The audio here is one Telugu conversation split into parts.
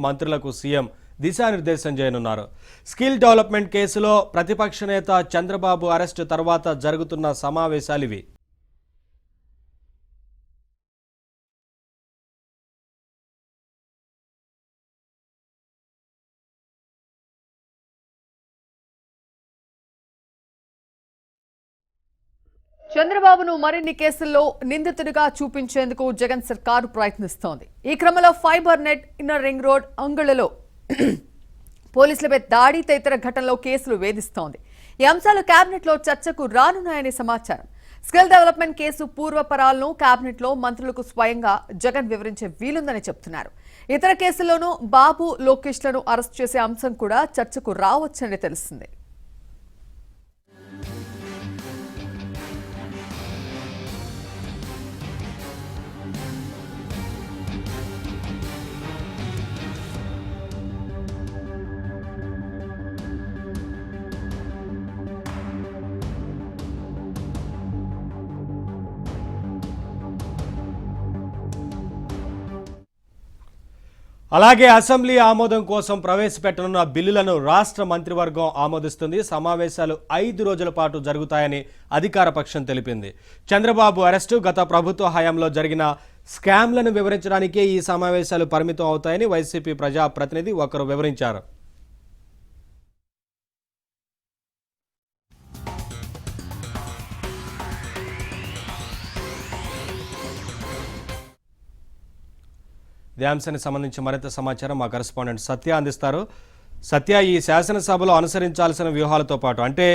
మంత్రులకు సీఎం దిశానిర్దేశం చేయనున్నారు. స్కిల్ డెవలప్మెంట్ కేసులో ప్రతిపక్ష నేత చంద్రబాబు అరెస్టు తర్వాత జరుగుతున్న సమావేశాలివి. చంద్రబాబును మరిన్ని కేసుల్లో నిందితుడిగా చూపించేందుకు జగన్ సర్కారు ప్రయత్నిస్తోంది. ఈ క్రమంలో fibre net, inner ring road, అంగుళ్లలో పోలీసులపై దాడి తదితర ఘటనలో కేసులు వేధిస్తోంది. ఈ అంశాలు కేబినెట్ లో చర్చకు రానున్నాయని సమాచారం. స్కిల్ డెవలప్మెంట్ కేసు పూర్వపరాలను కేబినెట్ లో మంత్రులకు స్వయంగా జగన్ వివరించే వీలుందని చెబుతున్నారు. ఇతర కేసుల్లోనూ బాబు, లోకేష్లను అరెస్ట్ చేసే అంశం కూడా చర్చకు రావచ్చని తెలుస్తుంది. అలాగే అసెంబ్లీ ఆమోదం కోసం ప్రవేశపెట్టనున్న బిల్లులను రాష్ట్ర మంత్రివర్గం ఆమోదిస్తుంది. సమావేశాలు 5 రోజుల పాటు జరుగుతాయని అధికార పక్షం తెలిపింది. చంద్రబాబు అరెస్టు, గత ప్రభుత్వ హయాంలో జరిగిన స్కామ్లను వివరించడానికే ఈ సమావేశాలు పరిమితం అవుతాయని వైసీపీ ప్రజా ప్రతినిధి ఒకరు వివరించారు. ఇదే అంశానికి సంబంధించి మరింత సమాచారం మా కరెస్పాండెంట్ సత్య అందిస్తారు. సత్య, ఈ శాసనసభలో అనుసరించాల్సిన వ్యూహాలతో పాటు అంటే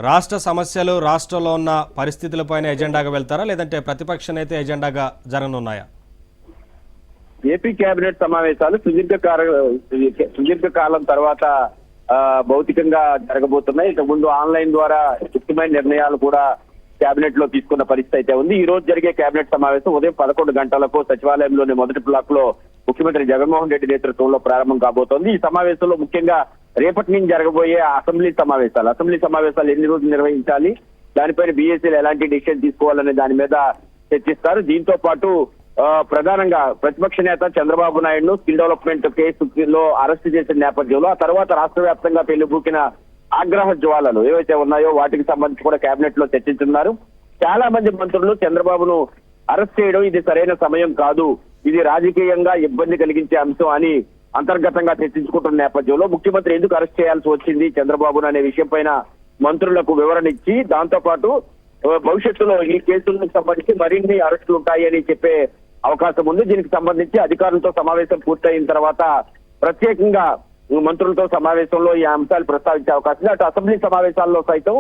రాష్ట్ర సమస్యలు, రాష్ట్రంలో ఉన్న పరిస్థితులపైన ఎజెండాగా వెళ్తారా, లేదంటే ప్రతిపక్ష నేత ఎజెండాగా జరగనున్నాయా? ఏపీ కేబినెట్ సమావేశాలు సుదీర్ఘకాలం తర్వాత భౌతికంగా జరగబోతున్నాయి. ఇంతకుముందు ఆన్లైన్ ద్వారా ముఖ్యమైన నిర్ణయాలు కూడా కేబినెట్ లో తీసుకున్న పరిస్థితి అయితే ఉంది. ఈ రోజు జరిగే కేబినెట్ సమావేశం ఉదయం 11 గంటలకు సచివాలయంలోని మొదటి బ్లాక్ లో ముఖ్యమంత్రి జగన్మోహన్ రెడ్డి నేతృత్వంలో ప్రారంభం కాబోతోంది. ఈ సమావేశంలో ముఖ్యంగా రేపటి నుంచి జరగబోయే అసెంబ్లీ సమావేశాలు ఎన్ని రోజులు నిర్వహించాలి, దానిపైన బీఎస్సీలు ఎలాంటి డిసిషన్ తీసుకోవాలనే దాని మీద చర్చిస్తారు. దీంతో పాటు ప్రధానంగా ప్రతిపక్ష నేత చంద్రబాబు నాయుడును స్కిల్ డెవలప్మెంట్ కేసులో అరెస్టు చేసిన నేపథ్యంలో ఆ తర్వాత రాష్ట్ర వ్యాప్తంగా పెళ్లిబూకిన ఆగ్రహ జ్వాలలు ఏవైతే ఉన్నాయో వాటికి సంబంధించి కూడా కేబినెట్ లో చర్చించున్నారు. చాలా మంది మంత్రులు చంద్రబాబును అరెస్ట్ చేయడం ఇది సరైన సమయం కాదు, ఇది రాజకీయంగా ఇబ్బంది కలిగించే అంశం అని అంతర్గతంగా చర్చించుకుంటున్న నేపథ్యంలో ముఖ్యమంత్రి ఎందుకు అరెస్ట్ చేయాల్సి వచ్చింది చంద్రబాబును అనే విషయం పైన మంత్రులకు వివరణ ఇచ్చి దాంతో పాటు భవిష్యత్తులో ఈ కేసులకు సంబంధించి మరిన్ని అరెస్టులు ఉంటాయని చెప్పే అవకాశం ఉంది. దీనికి సంబంధించి అధికారులతో సమావేశం పూర్తయిన తర్వాత ప్రత్యేకంగా మంత్రులతో సమావేశంలో ఈ అంశాలు ప్రస్తావించే అవకాశం ఉంది. అటు అసెంబ్లీ సమావేశాల్లో సైతం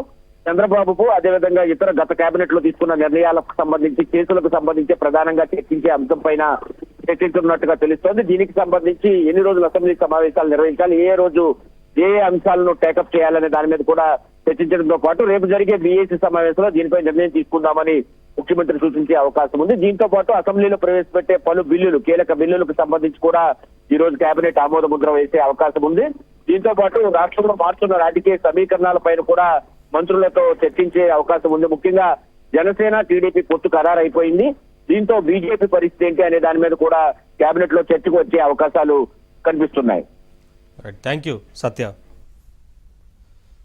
చంద్రబాబుకు అదేవిధంగా ఇతర గత కేబినెట్ లో తీసుకున్న నిర్ణయాలకు సంబంధించి, కేసులకు సంబంధించి ప్రధానంగా చర్చించే అంశం పైన చర్చించున్నట్టుగా తెలుస్తోంది. దీనికి సంబంధించి ఎన్ని రోజులు అసెంబ్లీ సమావేశాలు నిర్వహించాలి, ఏ రోజు ఏ అంశాలను టేకప్ చేయాలనే దాని మీద కూడా చర్చించడంతో పాటు రేపు జరిగే బీఏసీ సమావేశంలో దీనిపై నిర్ణయం తీసుకుందామని ముఖ్యమంత్రి సూచించే అవకాశం ఉంది. దీంతో పాటు అసెంబ్లీలో ప్రవేశపెట్టే పలు బిల్లులు, కీలక బిల్లులకు సంబంధించి కూడా ఈ రోజు కేబినెట్ ఆమోద ముద్ర వేసే అవకాశం ఉంది. దీంతో పాటు రాష్ట్రంలో మారుతున్న రాజకీయ సమీకరణాల పైన కూడా మంత్రులతో చర్చించే అవకాశం ఉంది. ముఖ్యంగా జనసేన, టీడీపీ పొత్తు ఖరారు అయిపోయింది. దీంతో బీజేపీ పరిస్థితి ఏంటి అనే దాని మీద కూడా కేబినెట్ లో చర్చకు వచ్చే అవకాశాలు కనిపిస్తున్నాయి. Thank you Satya.